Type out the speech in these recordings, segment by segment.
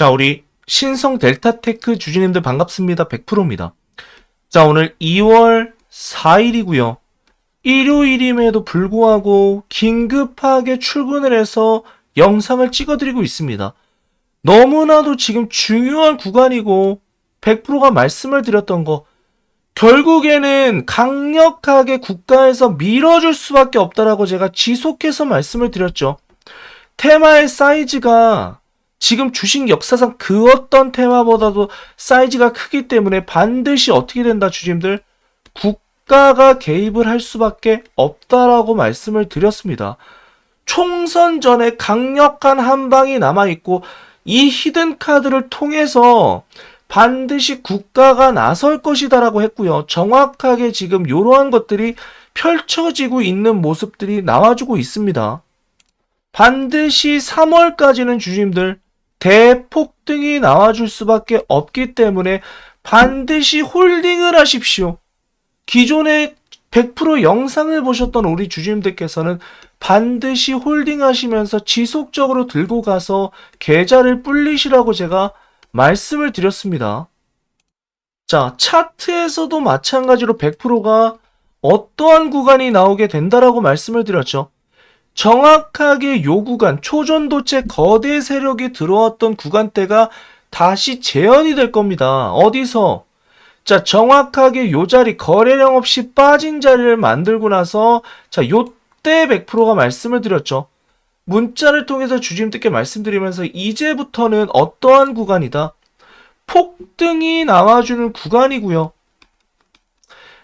자, 우리 신성 델타테크 주주님들 반갑습니다. 100%입니다. 자, 오늘 2월 4일이고요. 일요일임에도 불구하고 긴급하게 출근을 해서 영상을 찍어드리고 있습니다. 너무나도 지금 중요한 구간이고 100%가 말씀을 드렸던 거, 결국에는 강력하게 국가에서 밀어줄 수밖에 없다라고 제가 지속해서 말씀을 드렸죠. 테마의 사이즈가 지금 주식 역사상 그 어떤 테마보다도 사이즈가 크기 때문에 반드시 어떻게 된다, 주주님들? 국가가 개입을 할 수밖에 없다라고 말씀을 드렸습니다. 총선 전에 강력한 한방이 남아있고 이 히든 카드를 통해서 반드시 국가가 나설 것이다라고 했고요. 정확하게 지금 이러한 것들이 펼쳐지고 있는 모습들이 나와주고 있습니다. 반드시 3월까지는 주주님들 대폭등이 나와줄 수밖에 없기 때문에 반드시 홀딩을 하십시오. 기존에 100% 영상을 보셨던 우리 주주님들께서는 반드시 홀딩하시면서 지속적으로 들고 가서 계좌를 불리시라고 제가 말씀을 드렸습니다. 자, 차트에서도 마찬가지로 100%가 어떠한 구간이 나오게 된다라고 말씀을 드렸죠. 정확하게 요 구간, 초전도체 거대 세력이 들어왔던 구간대가 다시 재현이 될 겁니다. 어디서? 자, 정확하게 요 자리, 거래량 없이 빠진 자리를 만들고 나서, 자, 요때 100%가 말씀을 드렸죠. 문자를 통해서 주주님들께 말씀드리면서 이제부터는 어떠한 구간이다? 폭등이 나와주는 구간이고요.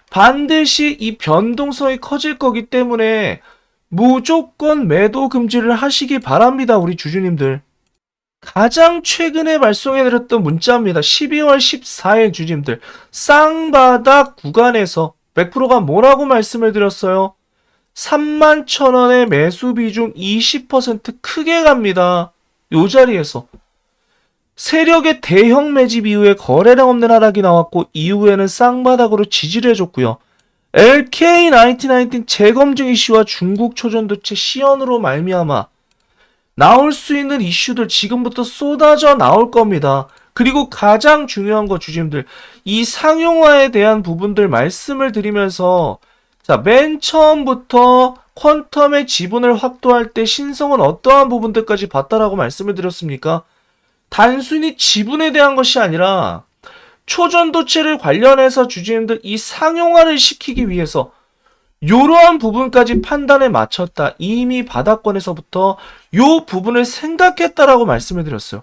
반드시 이 변동성이 커질 거기 때문에 무조건 매도 금지를 하시기 바랍니다. 우리 주주님들. 가장 최근에 발송해드렸던 문자입니다. 12월 14일 주주님들. 쌍바닥 구간에서 100%가 뭐라고 말씀을 드렸어요? 31,000원의 매수 비중 20% 크게 갑니다. 요 자리에서. 세력의 대형 매집 이후에 거래량 없는 하락이 나왔고 이후에는 쌍바닥으로 지지를 해줬고요. LK1919 재검증 이슈와 중국 초전도체 시연으로 말미암아 나올 수 있는 이슈들 지금부터 쏟아져 나올 겁니다. 그리고 가장 중요한 거 주주님들, 이 상용화에 대한 부분들 말씀을 드리면서 자, 맨 처음부터 퀀텀의 지분을 확보할 때 신성은 어떠한 부분들까지 봤다라고 말씀을 드렸습니까? 단순히 지분에 대한 것이 아니라 초전도체를 관련해서 주주님들 이 상용화를 시키기 위해서 이러한 부분까지 판단에 맞췄다. 이미 바닥권에서부터 요 부분을 생각했다라고 말씀을 드렸어요.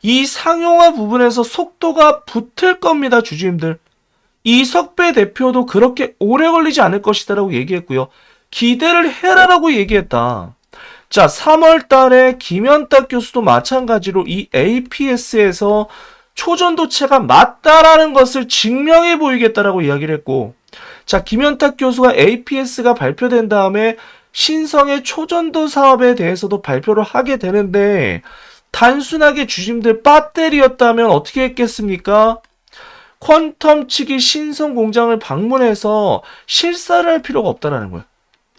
이 상용화 부분에서 속도가 붙을 겁니다, 주주님들. 이석배 대표도 그렇게 오래 걸리지 않을 것이다라고 얘기했고요. 기대를 해라라고 얘기했다. 자, 3월 달에 김현탁 교수도 마찬가지로 이 APS에서 초전도체가 맞다라는 것을 증명해 보이겠다라고 이야기를 했고, 자, 김현탁 교수가 APS가 발표된 다음에 신성의 초전도 사업에 대해서도 발표를 하게 되는데, 단순하게 주주님들 배터리였다면 어떻게 했겠습니까? 퀀텀 측이 신성 공장을 방문해서 실사를 할 필요가 없다라는 거예요.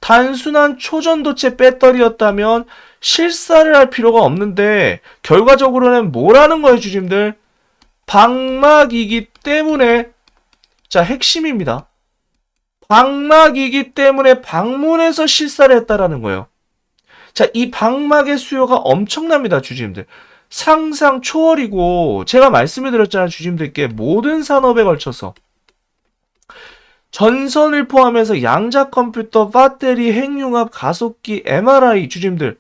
단순한 초전도체 배터리였다면 실사를 할 필요가 없는데, 결과적으로는 뭐라는 거예요, 주주님들? 방막이기 때문에, 자, 핵심입니다. 방막이기 때문에 방문해서 실사를 했다라는 거예요. 자, 이 방막의 수요가 엄청납니다, 주주님들. 상상 초월이고, 제가 말씀을 드렸잖아요, 주주님들께. 모든 산업에 걸쳐서 전선을 포함해서 양자 컴퓨터, 배터리, 핵융합, 가속기, MRI, 주주님들.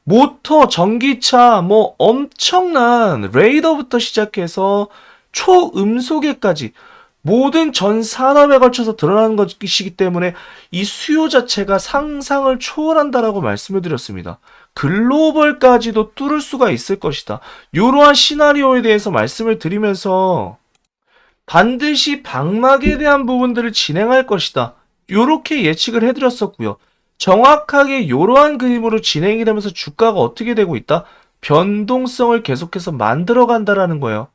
모터, 전기차, 뭐 엄청난 레이더부터 시작해서 초음속에까지 모든 전 산업에 걸쳐서 드러나는 것이기 때문에 이 수요 자체가 상상을 초월한다라고 말씀을 드렸습니다. 글로벌까지도 뚫을 수가 있을 것이다. 이러한 시나리오에 대해서 말씀을 드리면서 반드시 방막에 대한 부분들을 진행할 것이다. 이렇게 예측을 해드렸었고요. 정확하게 이러한 그림으로 진행이 되면서 주가가 어떻게 되고 있다? 변동성을 계속해서 만들어 간다라는 거예요.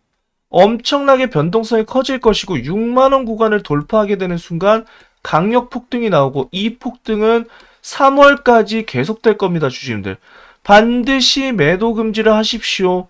엄청나게 변동성이 커질 것이고 6만원 구간을 돌파하게 되는 순간 강력 폭등이 나오고 이 폭등은 3월까지 계속될 겁니다, 주주님들. 반드시 매도 금지를 하십시오.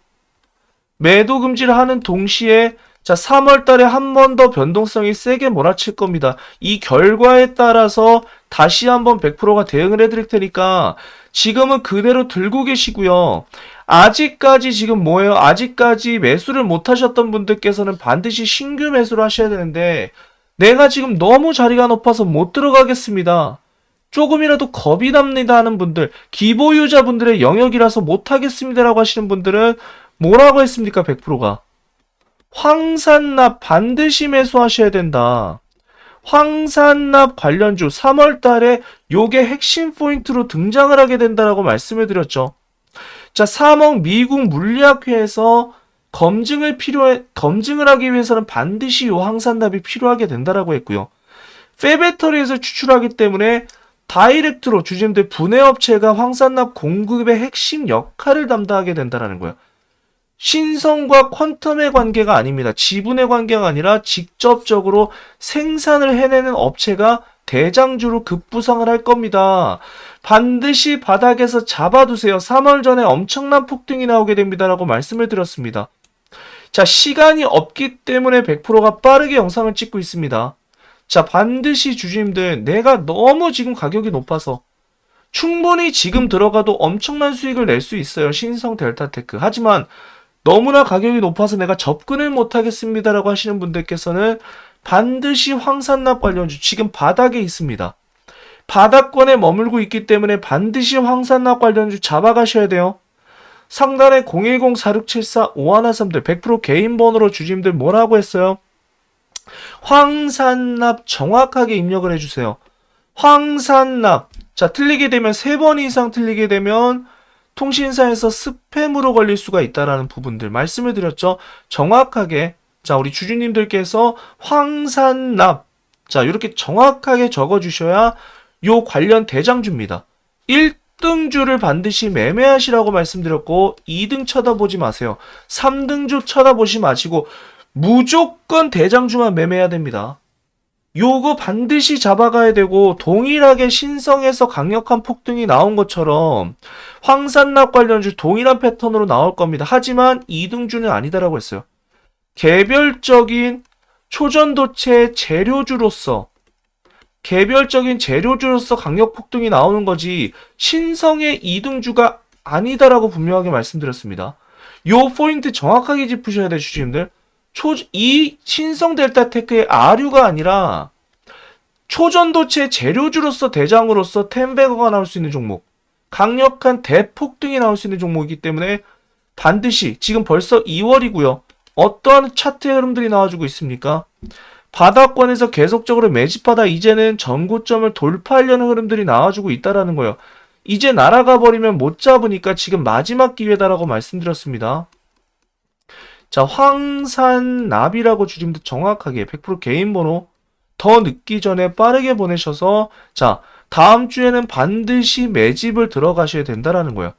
매도 금지를 하는 동시에 자, 3월 달에 한 번 더 변동성이 세게 몰아칠 겁니다. 이 결과에 따라서 다시 한번 100%가 대응을 해드릴 테니까 지금은 그대로 들고 계시고요. 아직까지 지금 뭐예요? 아직까지 매수를 못 하셨던 분들께서는 반드시 신규 매수를 하셔야 되는데 내가 지금 너무 자리가 높아서 못 들어가겠습니다. 조금이라도 겁이 납니다 하는 분들, 기보유자분들의 영역이라서 못 하겠습니다라고 하시는 분들은 뭐라고 했습니까? 100%가. 황산납 반드시 매수하셔야 된다. 황산납 관련주 3월 달에 요게 핵심 포인트로 등장을 하게 된다라고 말씀을 드렸죠. 자, 3억 미국 물리학회에서 검증을 하기 위해서는 반드시 요 황산납이 필요하게 된다라고 했고요. 페배터리에서 추출하기 때문에 다이렉트로 주주님들 분해업체가 황산납 공급의 핵심 역할을 담당하게 된다라는 거예요. 신성과 퀀텀의 관계가 아닙니다. 지분의 관계가 아니라 직접적으로 생산을 해내는 업체가 대장주로 급부상을 할 겁니다. 반드시 바닥에서 잡아두세요. 3월 전에 엄청난 폭등이 나오게 됩니다라고 말씀을 드렸습니다. 자, 시간이 없기 때문에 100%가 빠르게 영상을 찍고 있습니다. 자, 반드시 주주님들 내가 너무 지금 가격이 높아서 충분히 지금 들어가도 엄청난 수익을 낼 수 있어요. 신성 델타테크. 하지만 너무나 가격이 높아서 내가 접근을 못하겠습니다라고 하시는 분들께서는 반드시 황산납 관련주 지금 바닥에 있습니다. 바닥권에 머물고 있기 때문에 반드시 황산납 관련주 잡아가셔야 돼요. 상단에 010-4674-5113들 100% 개인 번호로 주주님들 뭐라고 했어요? 황산납 정확하게 입력을 해주세요. 황산납. 자, 틀리게 되면 3번 이상 틀리게 되면 통신사에서 스팸으로 걸릴 수가 있다라는 부분들 말씀을 드렸죠. 정확하게 자, 우리 주주님들께서 황산납 자, 이렇게 정확하게 적어주셔야 요 관련 대장주입니다. 1등주를 반드시 매매하시라고 말씀드렸고 2등 쳐다보지 마세요. 3등주 쳐다보지 마시고 무조건 대장주만 매매해야 됩니다. 요거 반드시 잡아가야 되고 동일하게 신성에서 강력한 폭등이 나온 것처럼 황산납 관련주 동일한 패턴으로 나올 겁니다. 하지만 2등주는 아니다라고 했어요. 개별적인 초전도체 재료주로서 강력 폭등이 나오는 거지 신성의 2등주가 아니다라고 분명하게 말씀드렸습니다. 요 포인트 정확하게 짚으셔야 돼요, 주주님들. 이 신성 델타테크의 아류가 아니라 초전도체 재료주로서 대장으로서 10배거가 나올 수 있는 종목, 강력한 대폭등이 나올 수 있는 종목이기 때문에 반드시 지금 벌써 2월이고요. 어떠한 차트의 흐름들이 나와주고 있습니까? 바닥권에서 계속적으로 매집하다 이제는 전고점을 돌파하려는 흐름들이 나와주고 있다라는 거예요. 이제 날아가 버리면 못 잡으니까 지금 마지막 기회다라고 말씀드렸습니다. 자, 황산납이라고 주님들 정확하게 100% 개인 번호 더 늦기 전에 빠르게 보내셔서 자, 다음 주에는 반드시 매집을 들어가셔야 된다라는 거예요.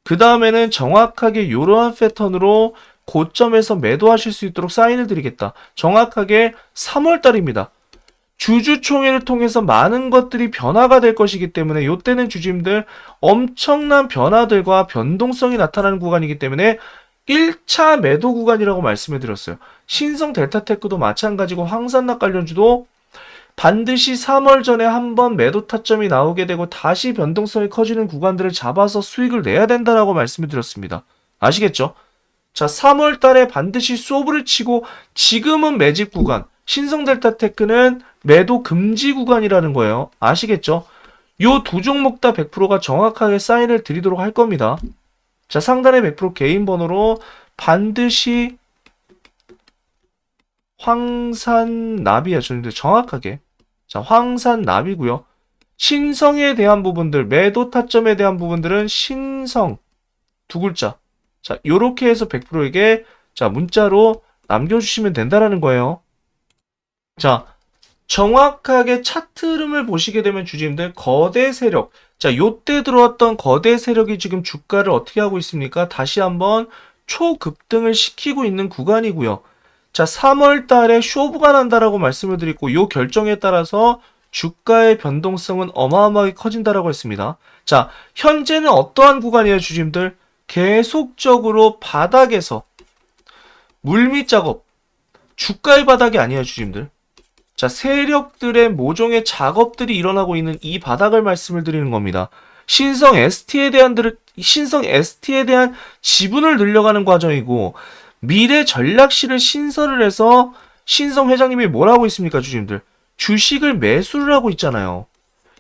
그 다음에는 정확하게 이러한 패턴으로 고점에서 매도하실 수 있도록 사인을 드리겠다. 정확하게 3월달입니다. 주주총회를 통해서 많은 것들이 변화가 될 것이기 때문에 이때는 주주님들 엄청난 변화들과 변동성이 나타나는 구간이기 때문에 1차 매도 구간이라고 말씀을 드렸어요. 신성 델타테크도 마찬가지고 황산납 관련주도 반드시 3월 전에 한번 매도 타점이 나오게 되고 다시 변동성이 커지는 구간들을 잡아서 수익을 내야 된다라고 말씀을 드렸습니다. 아시겠죠? 자, 3월 달에 반드시 소브를 치고 지금은 매집 구간, 신성 델타테크는 매도 금지 구간이라는 거예요. 아시겠죠? 요 두 종목 다 100%가 정확하게 사인을 드리도록 할 겁니다. 자, 상단에 100% 개인 번호로 반드시 황산납이야. 저는 정확하게. 자, 황산납이고요. 신성에 대한 부분들, 매도 타점에 대한 부분들은 신성 두 글자. 자, 요렇게 해서 100%에게 자, 문자로 남겨주시면 된다라는 거예요. 자, 정확하게 차트 흐름을 보시게 되면 주주님들 거대 세력. 자, 요때 들어왔던 거대 세력이 지금 주가를 어떻게 하고 있습니까? 다시 한번 초급등을 시키고 있는 구간이고요. 자, 3월 달에 쇼부가 난다라고 말씀을 드리고 요 결정에 따라서 주가의 변동성은 어마어마하게 커진다라고 했습니다. 자, 현재는 어떠한 구간이에요, 주주님들? 계속적으로 바닥에서 물밑 작업, 주가의 바닥이 아니에요, 주주님들. 자, 세력들의 모종의 작업들이 일어나고 있는 이 바닥을 말씀을 드리는 겁니다. 신성 ST에 대한 지분을 늘려가는 과정이고, 미래 전략실을 신설을 해서 신성 회장님이 뭘 하고 있습니까, 주주님들? 주식을 매수를 하고 있잖아요.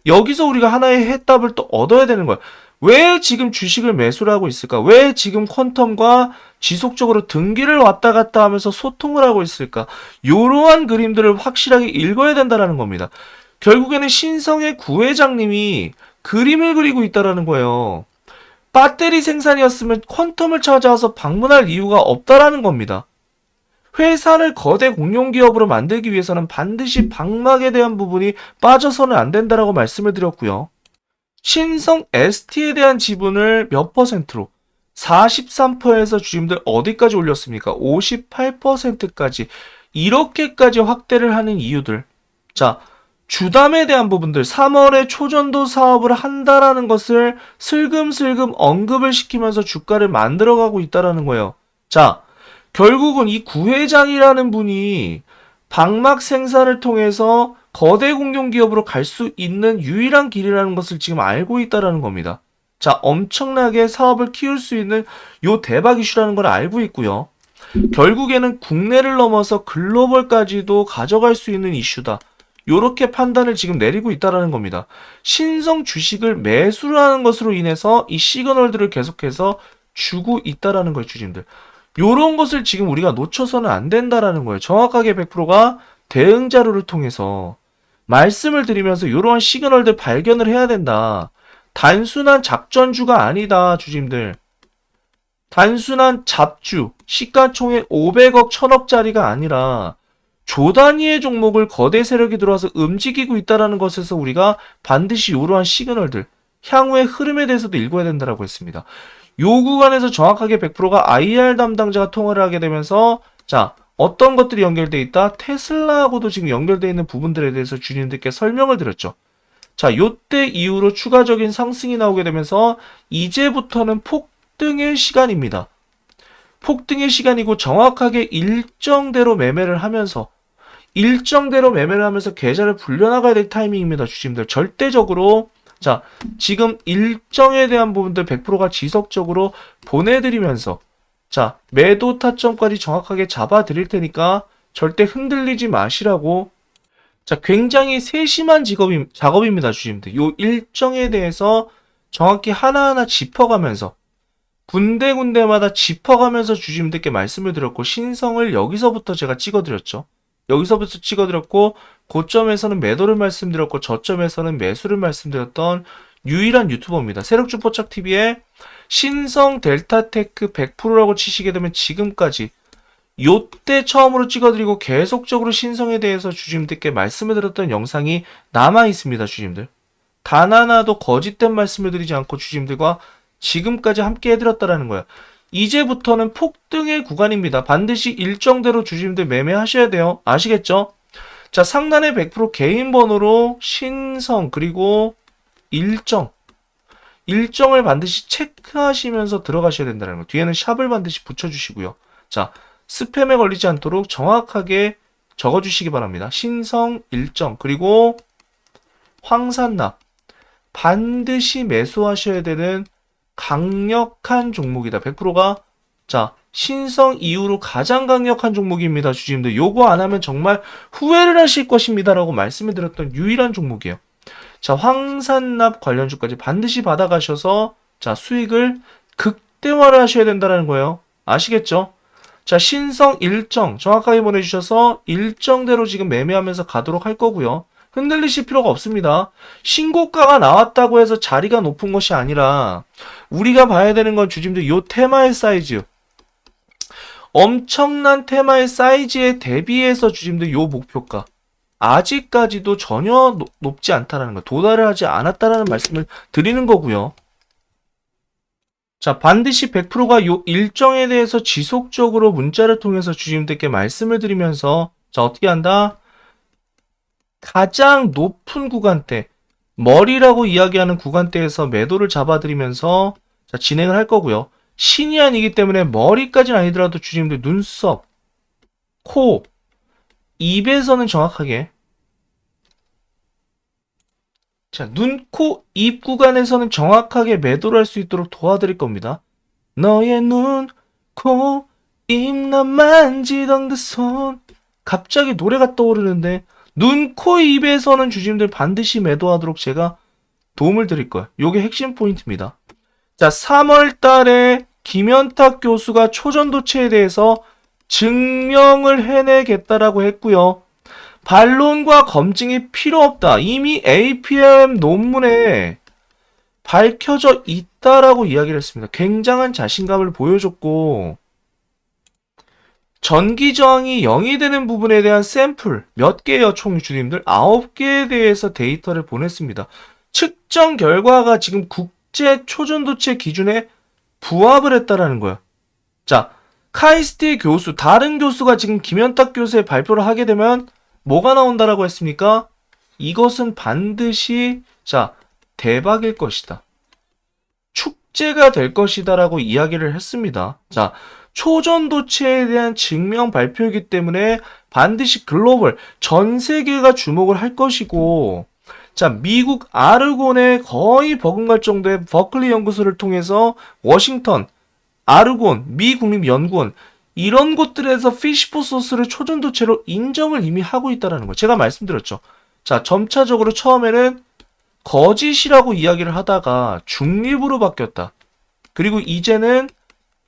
여기서 우리가 하나의 해답을 또 얻어야 되는 거야. 왜 지금 주식을 매수를 하고 있을까? 왜 지금 퀀텀과 지속적으로 등기를 왔다 갔다 하면서 소통을 하고 있을까? 이러한 그림들을 확실하게 읽어야 된다는 겁니다. 결국에는 신성의 구회장님이 그림을 그리고 있다는 거예요. 배터리 생산이었으면 퀀텀을 찾아와서 방문할 이유가 없다라는 겁니다. 회사를 거대 공룡기업으로 만들기 위해서는 반드시 방막에 대한 부분이 빠져서는 안 된다라고 말씀을 드렸고요. 신성 ST에 대한 지분을 몇 퍼센트로? 43%에서 주주님들 어디까지 올렸습니까? 58%까지 이렇게까지 확대를 하는 이유들. 자, 주담에 대한 부분들 3월에 초전도 사업을 한다라는 것을 슬금슬금 언급을 시키면서 주가를 만들어가고 있다라는 거예요. 자, 결국은 이 구회장이라는 분이 방막 생산을 통해서 거대 공룡기업으로 갈 수 있는 유일한 길이라는 것을 지금 알고 있다라는 겁니다. 자, 엄청나게 사업을 키울 수 있는 요 대박 이슈라는 걸 알고 있고요. 결국에는 국내를 넘어서 글로벌까지도 가져갈 수 있는 이슈다. 요렇게 판단을 지금 내리고 있다라는 겁니다. 신성 주식을 매수를 하는 것으로 인해서 이 시그널들을 계속해서 주고 있다라는 거예요, 주주님들. 요런 것을 지금 우리가 놓쳐서는 안 된다라는 거예요. 정확하게 100%가 대응 자료를 통해서 말씀을 드리면서 이러한 시그널들 발견을 해야 된다. 단순한 작전주가 아니다, 주주님들. 단순한 잡주, 시가총액 500억, 1000억짜리가 아니라 조 단위의 종목을 거대 세력이 들어와서 움직이고 있다는 것에서 우리가 반드시 이러한 시그널들, 향후의 흐름에 대해서도 읽어야 된다고 했습니다. 요 구간에서 정확하게 100%가 IR 담당자가 통화를 하게 되면서 자, 어떤 것들이 연결되어 있다? 테슬라하고도 지금 연결되어 있는 부분들에 대해서 주님들께 설명을 드렸죠. 자, 요때 이후로 추가적인 상승이 나오게 되면서 이제부터는 폭등의 시간입니다. 폭등의 시간이고 정확하게 일정대로 매매를 하면서 계좌를 불려나가야 될 타이밍입니다. 주님들 절대적으로 자, 지금 일정에 대한 부분들 100%가 지속적으로 보내드리면서 자, 매도 타점까지 정확하게 잡아드릴 테니까 절대 흔들리지 마시라고. 자, 굉장히 세심한 작업입니다, 주님들. 요 일정에 대해서 정확히 하나하나 짚어가면서 군데군데마다 짚어가면서 주주님들께 말씀을 드렸고 신성을 여기서부터 제가 찍어드렸죠. 여기서부터 찍어드렸고 고점에서는 매도를 말씀드렸고 저점에서는 매수를 말씀드렸던 유일한 유튜버입니다. 세력주 포착TV에 신성 델타테크 100%라고 치시게 되면 지금까지 요때 처음으로 찍어드리고 계속적으로 신성에 대해서 주주님들께 말씀을 드렸던 영상이 남아있습니다. 주주님들. 단 하나도 거짓된 말씀을 드리지 않고 주주님들과 지금까지 함께 해드렸다라는 거예요. 이제부터는 폭등의 구간입니다. 반드시 일정대로 주주님들 매매하셔야 돼요. 아시겠죠? 자, 상단에 100% 개인 번호로 신성 그리고 일정을 반드시 체크하시면서 들어가셔야 된다는 거예요. 뒤에는 샵을 반드시 붙여주시고요. 자, 스팸에 걸리지 않도록 정확하게 적어주시기 바랍니다. 신성 일정 그리고 황산납 반드시 매수하셔야 되는 강력한 종목이다. 100%가 자, 신성 이후로 가장 강력한 종목입니다. 주주님들 요거 안 하면 정말 후회를 하실 것입니다 라고 말씀을 드렸던 유일한 종목이에요. 자, 황산납 관련주까지 반드시 받아가셔서 자, 수익을 극대화를 하셔야 된다는 거예요. 아시겠죠? 자, 신성 일정 정확하게 보내주셔서 일정대로 지금 매매하면서 가도록 할 거고요. 흔들리실 필요가 없습니다. 신고가가 나왔다고 해서 자리가 높은 것이 아니라 우리가 봐야 되는 건 주주님들 요 테마의 사이즈 엄청난 테마의 사이즈에 대비해서 주주님들 요 목표가 아직까지도 전혀 높지 않다는 거 도달을 하지 않았다는 말씀을 드리는 거고요. 자, 반드시 100%가 요 일정에 대해서 지속적으로 문자를 통해서 주주님들께 말씀을 드리면서 자, 어떻게 한다? 가장 높은 구간대, 머리라고 이야기하는 구간대에서 매도를 잡아드리면서 자, 진행을 할 거고요. 신이 아니기 때문에 머리까지는 아니더라도 주주님들 눈썹, 코, 입에서는 정확하게 자, 눈, 코, 입 구간에서는 정확하게 매도를 할 수 있도록 도와드릴 겁니다. 너의 눈, 코, 입 난 만지던 그 손. 갑자기 노래가 떠오르는데 눈, 코, 입에서는 주주님들 반드시 매도하도록 제가 도움을 드릴 거예요. 요게 핵심 포인트입니다. 자, 3월 달에 김현탁 교수가 초전도체에 대해서 증명을 해내겠다라고 했고요. 반론과 검증이 필요 없다. 이미 APM 논문에 밝혀져 있다라고 이야기를 했습니다. 굉장한 자신감을 보여줬고 전기 저항이 0이 되는 부분에 대한 샘플 몇 개요? 총 주님들 9개에 대해서 데이터를 보냈습니다. 측정 결과가 지금 국제 초전도체 기준에 부합을 했다라는 거예요. 자, 카이스트의 교수, 다른 교수가 지금 김현탁 교수의 발표를 하게 되면 뭐가 나온다라고 했습니까? 이것은 반드시 자 대박일 것이다. 축제가 될 것이다라고 이야기를 했습니다. 자, 초전도체에 대한 증명 발표이기 때문에 반드시 글로벌 전 세계가 주목을 할 것이고 자, 미국 아르곤에 거의 버금갈 정도의 버클리 연구소를 통해서 워싱턴, 아르곤, 미 국립연구원 이런 곳들에서 피시포소스를 초전도체로 인정을 이미 하고 있다는 거. 제가 말씀드렸죠. 자, 점차적으로 처음에는 거짓이라고 이야기를 하다가 중립으로 바뀌었다. 그리고 이제는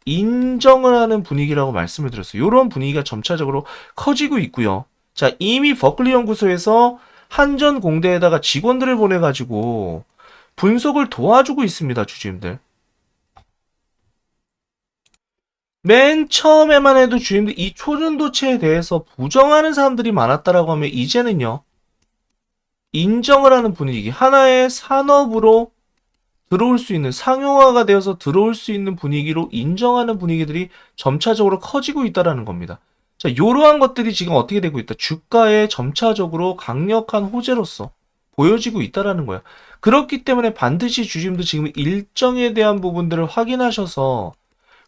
인정을 하는 분위기라고 말씀을 드렸어요. 이런 분위기가 점차적으로 커지고 있고요. 자, 이미 버클리 연구소에서 한전공대에다가 직원들을 보내가지고 분석을 도와주고 있습니다, 주주님들. 맨 처음에만 해도 주님들 이 초전도체에 대해서 부정하는 사람들이 많았다라고 하면 이제는요 인정을 하는 분위기 하나의 산업으로 들어올 수 있는 상용화가 되어서 들어올 수 있는 분위기로 인정하는 분위기들이 점차적으로 커지고 있다라는 겁니다. 자, 이러한 것들이 지금 어떻게 되고 있다. 주가에 점차적으로 강력한 호재로서 보여지고 있다라는 거예요. 그렇기 때문에 반드시 주주님도 지금 일정에 대한 부분들을 확인하셔서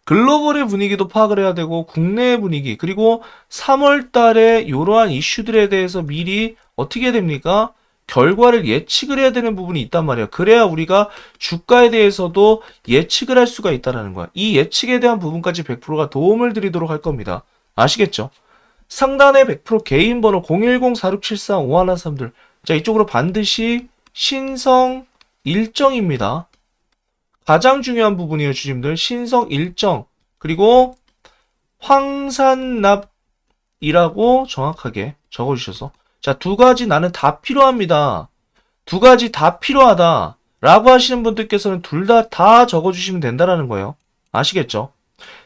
글로벌의 분위기도 파악을 해야 되고 국내의 분위기 그리고 3월 달에 이러한 이슈들에 대해서 미리 어떻게 해야 됩니까? 결과를 예측을 해야 되는 부분이 있단 말이에요. 그래야 우리가 주가에 대해서도 예측을 할 수가 있다는 거야. 이 예측에 대한 부분까지 100%가 도움을 드리도록 할 겁니다. 아시겠죠? 상단에 100% 개인 번호 010-4674-5113들 자, 이쪽으로 반드시 신성 일정입니다. 가장 중요한 부분이에요, 주님들. 신성 일정 그리고 황산납이라고 정확하게 적어주셔서 자, 두 가지 나는 다 필요합니다. 두 가지 다 필요하다 라고 하시는 분들께서는 둘 다 적어주시면 된다라는 거예요. 아시겠죠?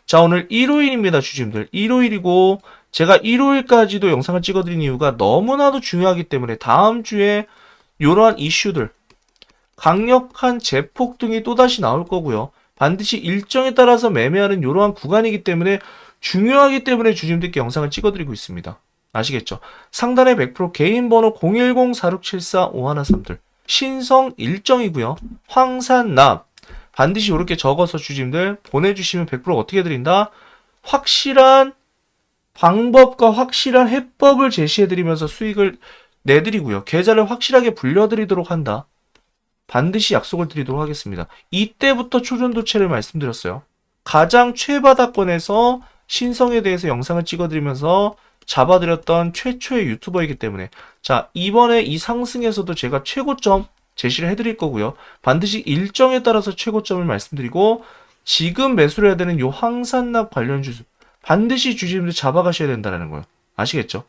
자, 오늘 일요일입니다, 주님들. 일요일이고 제가 일요일까지도 영상을 찍어드린 이유가 너무나도 중요하기 때문에 다음 주에 이러한 이슈들 강력한 재폭등이 또다시 나올 거고요. 반드시 일정에 따라서 매매하는 이러한 구간이기 때문에 중요하기 때문에 주주님들께 영상을 찍어드리고 있습니다. 아시겠죠? 상단에 100% 개인 번호 010-4674-5113들 신성 일정이고요. 황산납 반드시 이렇게 적어서 주주님들 보내주시면 100% 어떻게 드린다? 확실한 방법과 확실한 해법을 제시해드리면서 수익을 내드리고요. 계좌를 확실하게 불려드리도록 한다. 반드시 약속을 드리도록 하겠습니다. 이때부터 초전도체를 말씀드렸어요. 가장 최바닥권에서 신성에 대해서 영상을 찍어드리면서 잡아드렸던 최초의 유튜버이기 때문에 자, 이번에 이 상승에서도 제가 최고점 제시를 해드릴 거고요. 반드시 일정에 따라서 최고점을 말씀드리고 지금 매수를 해야 되는 요 황산납 관련 주주 반드시 주주님들 잡아가셔야 된다는 거예요. 아시겠죠?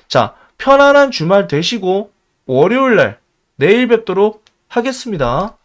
자, 편안한 주말 되시고 월요일날 내일 뵙도록 하겠습니다.